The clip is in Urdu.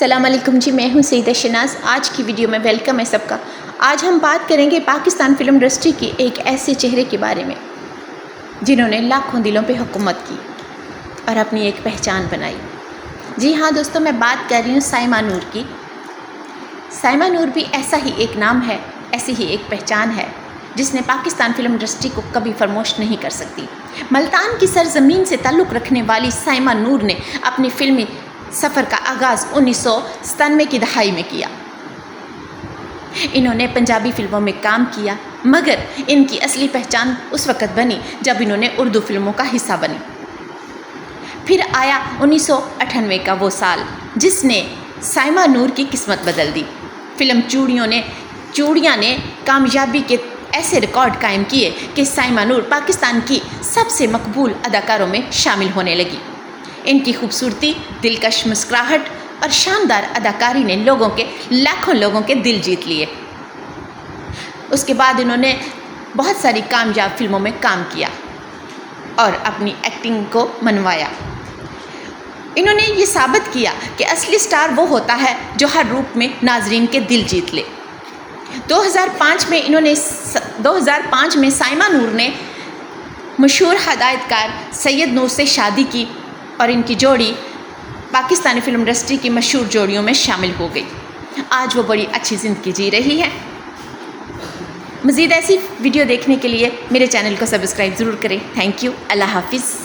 السلام علیکم جی، میں ہوں سیدہ شناز۔ آج کی ویڈیو میں ویلکم ہے سب کا۔ آج ہم بات کریں گے پاکستان فلم انڈسٹری کی ایک ایسے چہرے کے بارے میں جنہوں نے لاکھوں دلوں پہ حکومت کی اور اپنی ایک پہچان بنائی۔ جی ہاں دوستو، میں بات کر رہی ہوں سائمہ نور کی۔ سائمہ نور بھی ایسا ہی ایک نام ہے، ایسی ہی ایک پہچان ہے جس نے پاکستان فلم انڈسٹری کو کبھی فراموش نہیں کر سکتی۔ ملتان کی سرزمین سے تعلق رکھنے والی سائمہ نور نے اپنی فلمی سفر کا آغاز 1997 کی دہائی میں کیا۔ انہوں نے پنجابی فلموں میں کام کیا، مگر ان کی اصلی پہچان اس وقت بنی جب انہوں نے اردو فلموں کا حصہ بنی۔ پھر آیا 1998 کا وہ سال جس نے سائمہ نور کی قسمت بدل دی۔ فلم چوڑیاں نے کامیابی کے ایسے ریکارڈ قائم کیے کہ سائمہ نور پاکستان کی سب سے مقبول اداکاروں میں شامل ہونے لگی۔ ان کی خوبصورتی، دلکش مسکراہٹ اور شاندار اداکاری نے لاکھوں لوگوں کے دل جیت لیے۔ اس کے بعد انہوں نے بہت ساری کامیاب فلموں میں کام کیا اور اپنی ایکٹنگ کو منوایا۔ انہوں نے یہ ثابت کیا کہ اصلی سٹار وہ ہوتا ہے جو ہر روپ میں ناظرین کے دل جیت لے۔ 2005 میں سائمہ نور نے مشہور ہدایت کار سید نور سے شادی کی اور ان کی جوڑی پاکستانی فلم انڈسٹری کی مشہور جوڑیوں میں شامل ہو گئی۔ آج وہ بڑی اچھی زندگی جی رہی ہے۔ مزید ایسی ویڈیو دیکھنے کے لیے میرے چینل کو سبسکرائب ضرور کریں۔ تھینک یو، اللہ حافظ۔